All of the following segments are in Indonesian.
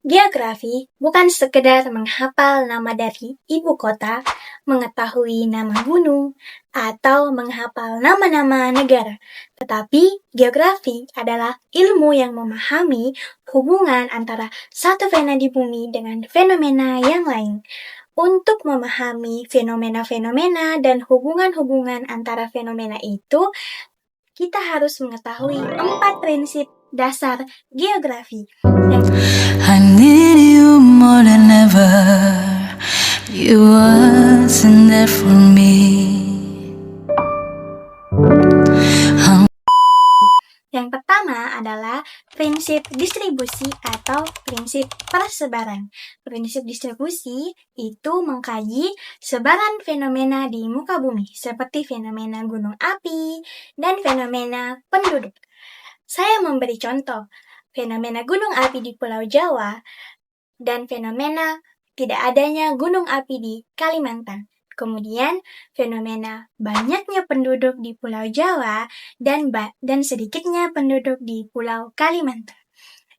Geografi bukan sekedar menghafal nama dari ibu kota, mengetahui nama gunung, atau menghafal nama-nama negara. Tetapi geografi adalah ilmu yang memahami hubungan antara satu fenomena di bumi dengan fenomena yang lain. Untuk memahami fenomena-fenomena dan hubungan-hubungan antara fenomena itu, kita harus mengetahui 4 prinsip dasar geografi. I need you more than ever. You wasn't there for me. Yang pertama adalah prinsip distribusi atau prinsip persebaran. Prinsip distribusi itu mengkaji sebaran fenomena di muka bumi, seperti fenomena gunung api dan fenomena penduduk. Saya memberi contoh, fenomena gunung api di Pulau Jawa dan fenomena tidak adanya gunung api di Kalimantan. Kemudian, fenomena banyaknya penduduk di Pulau Jawa dan sedikitnya penduduk di Pulau Kalimantan.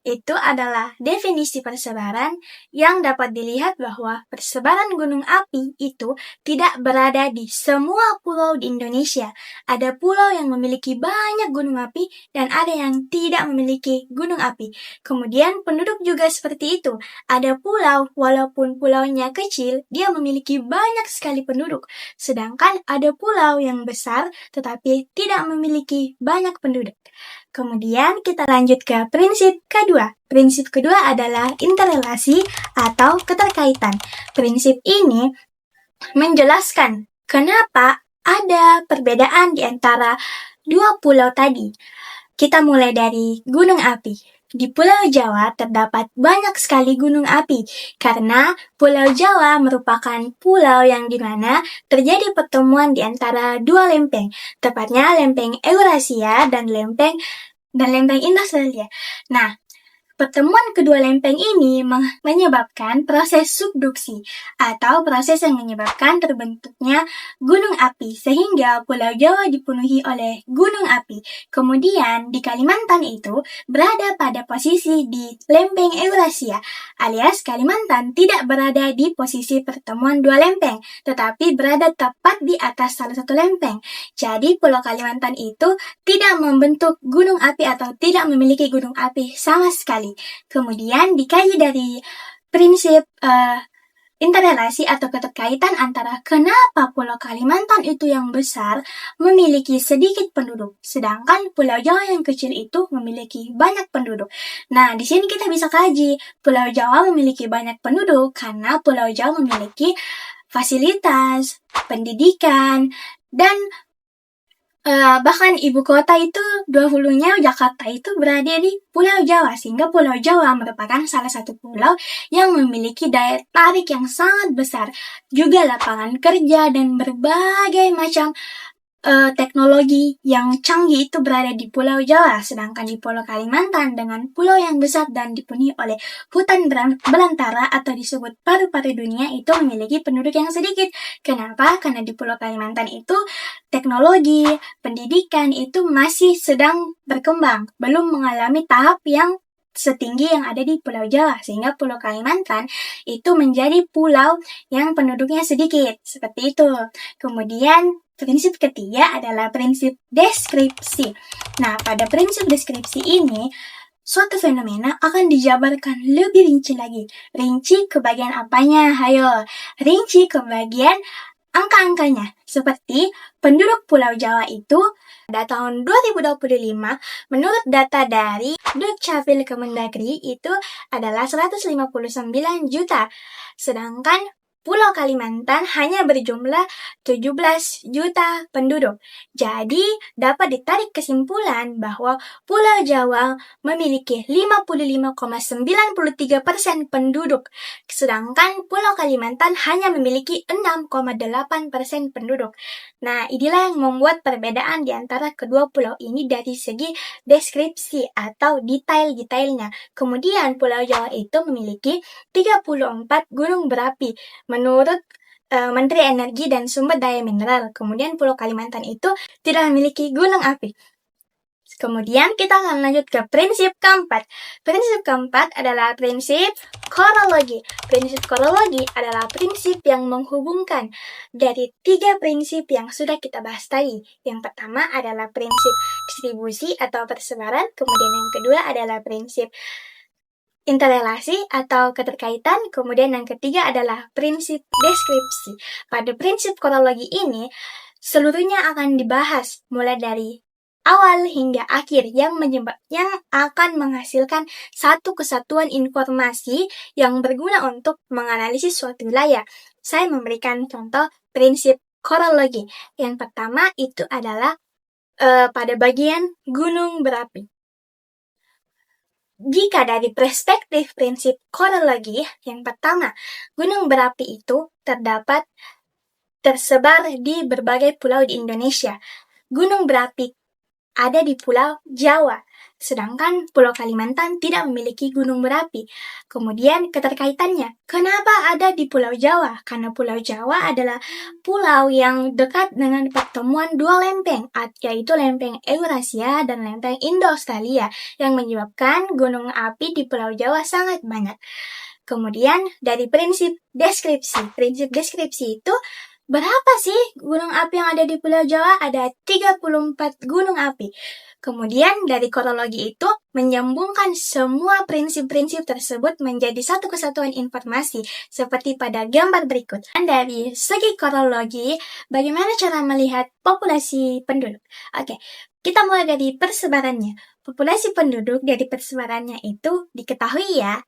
Itu adalah definisi persebaran yang dapat dilihat bahwa persebaran gunung api itu tidak berada di semua pulau di Indonesia. Ada pulau yang memiliki banyak gunung api dan ada yang tidak memiliki gunung api. Kemudian penduduk juga seperti itu. Ada pulau, walaupun pulaunya kecil, dia memiliki banyak sekali penduduk. Sedangkan ada pulau yang besar tetapi tidak memiliki banyak penduduk. Kemudian kita lanjut ke prinsip kedua. Prinsip kedua adalah interrelasi atau keterkaitan. Prinsip ini menjelaskan kenapa ada perbedaan di antara dua pulau tadi. Kita mulai dari gunung api. Di Pulau Jawa terdapat banyak sekali gunung api karena Pulau Jawa merupakan pulau yang dimana terjadi pertemuan di antara dua lempeng, tepatnya lempeng Eurasia dan lempeng Indonesia. Nah, pertemuan kedua lempeng ini menyebabkan proses subduksi atau proses yang menyebabkan terbentuknya gunung api sehingga Pulau Jawa dipenuhi oleh gunung api. Kemudian di Kalimantan itu berada pada posisi di lempeng Eurasia alias Kalimantan tidak berada di posisi pertemuan dua lempeng tetapi berada tepat di atas salah satu lempeng. Jadi Pulau Kalimantan itu tidak membentuk gunung api atau tidak memiliki gunung api sama sekali. Kemudian dikaji dari prinsip interrelasi atau keterkaitan antara kenapa Pulau Kalimantan itu yang besar memiliki sedikit penduduk, sedangkan Pulau Jawa yang kecil itu memiliki banyak penduduk. Nah, di sini kita bisa kaji Pulau Jawa memiliki banyak penduduk karena Pulau Jawa memiliki fasilitas, pendidikan, dan bahkan ibu kota itu dahulunya Jakarta itu berada di Pulau Jawa sehingga Pulau Jawa merupakan salah satu pulau yang memiliki daya tarik yang sangat besar, juga lapangan kerja dan berbagai macam teknologi yang canggih itu berada di Pulau Jawa, sedangkan di Pulau Kalimantan dengan pulau yang besar dan dipenuhi oleh hutan belantara atau disebut paru-paru dunia itu memiliki penduduk yang sedikit. Kenapa? Karena di Pulau Kalimantan itu teknologi, pendidikan itu masih sedang berkembang, belum mengalami tahap yang setinggi yang ada di Pulau Jawa, sehingga Pulau Kalimantan itu menjadi pulau yang penduduknya sedikit, seperti itu. Kemudian prinsip ketiga adalah prinsip deskripsi. Nah, pada prinsip deskripsi ini, suatu fenomena akan dijabarkan lebih rinci lagi. Rinci ke bagian apanya? Hayo, rinci ke bagian angka-angkanya. Seperti penduduk Pulau Jawa itu pada tahun 2025, menurut data dari Dukcapil Kemendagri itu adalah 159 juta. Sedangkan Pulau Kalimantan hanya berjumlah 17 juta penduduk. Jadi, dapat ditarik kesimpulan bahwa Pulau Jawa memiliki 55,93% penduduk, sedangkan Pulau Kalimantan hanya memiliki 6,8% penduduk. Nah, inilah yang membuat perbedaan di antara kedua pulau ini dari segi deskripsi atau detail-detailnya. Kemudian, Pulau Jawa itu memiliki 34 gunung berapi menurut Menteri Energi dan Sumber Daya Mineral. Kemudian Pulau Kalimantan itu tidak memiliki gunung api. Kemudian kita akan lanjut ke prinsip keempat. Prinsip keempat adalah prinsip korologi. Prinsip korologi adalah prinsip yang menghubungkan dari 3 prinsip yang sudah kita bahas tadi. Yang pertama adalah prinsip distribusi atau persebaran, kemudian yang kedua adalah prinsip interrelasi atau keterkaitan, kemudian yang ketiga adalah prinsip deskripsi. Pada prinsip korologi ini, seluruhnya akan dibahas mulai dari awal hingga akhir yang akan menghasilkan satu kesatuan informasi yang berguna untuk menganalisis suatu wilayah. Saya memberikan contoh prinsip korologi. Yang pertama itu adalah pada bagian gunung berapi. Jika dari perspektif prinsip korologi, yang pertama, gunung berapi itu tersebar di berbagai pulau di Indonesia. Gunung berapi ada di Pulau Jawa, sedangkan Pulau Kalimantan tidak memiliki gunung berapi. Kemudian keterkaitannya, kenapa ada di Pulau Jawa? Karena Pulau Jawa adalah pulau yang dekat dengan pertemuan 2 lempeng, yaitu lempeng Eurasia dan lempeng Indo-Australia, yang menyebabkan gunung api di Pulau Jawa sangat banyak. Kemudian dari prinsip deskripsi itu berapa sih gunung api yang ada di Pulau Jawa? Ada 34 gunung api. Kemudian dari korologi itu menyambungkan semua prinsip-prinsip tersebut menjadi satu kesatuan informasi seperti pada gambar berikut. Dan dari segi korologi, bagaimana cara melihat populasi penduduk? Oke, kita mulai dari persebarannya. Populasi penduduk dari persebarannya itu diketahui ya,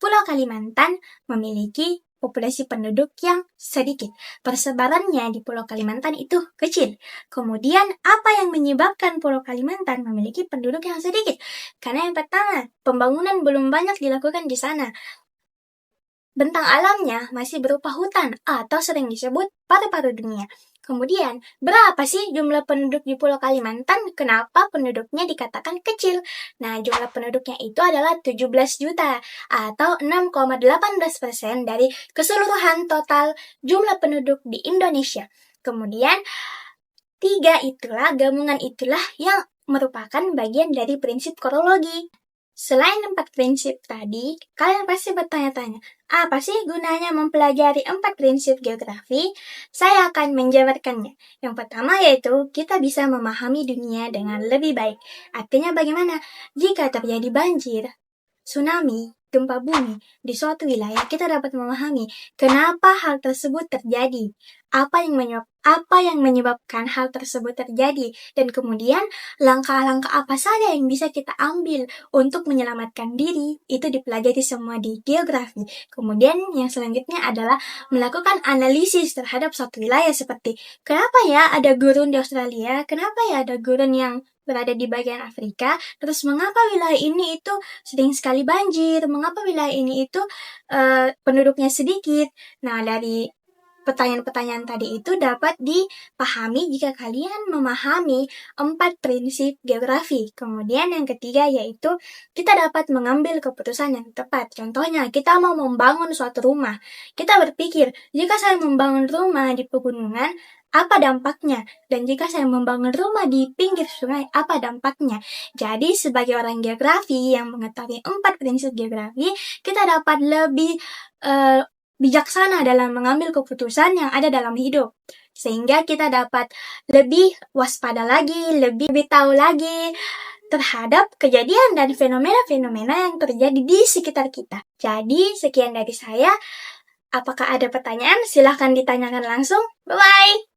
Pulau Kalimantan memiliki populasi penduduk yang sedikit. Persebarannya di Pulau Kalimantan itu kecil. Kemudian, apa yang menyebabkan Pulau Kalimantan memiliki penduduk yang sedikit? Karena yang pertama, pembangunan belum banyak dilakukan di sana. Bentang alamnya masih berupa hutan atau sering disebut paru-paru dunia. Kemudian, berapa sih jumlah penduduk di Pulau Kalimantan? Kenapa penduduknya dikatakan kecil? Nah, jumlah penduduknya itu adalah 17 juta atau 6,18% dari keseluruhan total jumlah penduduk di Indonesia. Kemudian, gabungan itulah yang merupakan bagian dari prinsip korologi. Selain 4 prinsip tadi, kalian pasti bertanya-tanya, apa sih gunanya mempelajari 4 prinsip geografi? Saya akan menjabarkannya. Yang pertama yaitu kita bisa memahami dunia dengan lebih baik. Artinya bagaimana? Jika terjadi banjir, tsunami, gempa bumi di suatu wilayah, kita dapat memahami kenapa hal tersebut terjadi, apa yang menyebabkan hal tersebut terjadi, dan kemudian langkah-langkah apa saja yang bisa kita ambil untuk menyelamatkan diri. Itu dipelajari semua di geografi. Kemudian yang selanjutnya adalah melakukan analisis terhadap suatu wilayah, seperti kenapa ya ada gurun di Australia, kenapa ya ada gurun yang berada di bagian Afrika, terus mengapa wilayah ini itu sering sekali banjir, mengapa wilayah ini itu penduduknya sedikit. Nah, dari pertanyaan-pertanyaan tadi itu dapat dipahami jika kalian memahami 4 prinsip geografi. Kemudian yang ketiga yaitu kita dapat mengambil keputusan yang tepat. Contohnya, kita mau membangun suatu rumah. Kita berpikir, jika saya membangun rumah di pegunungan, apa dampaknya? Dan jika saya membangun rumah di pinggir sungai, apa dampaknya? Jadi sebagai orang geografi yang mengetahui 4 prinsip geografi, kita dapat lebih bijaksana dalam mengambil keputusan yang ada dalam hidup. Sehingga kita dapat lebih waspada lagi, lebih tahu lagi terhadap kejadian dan fenomena-fenomena yang terjadi di sekitar kita. Jadi sekian dari saya. Apakah ada pertanyaan? Silahkan ditanyakan langsung. Bye-bye!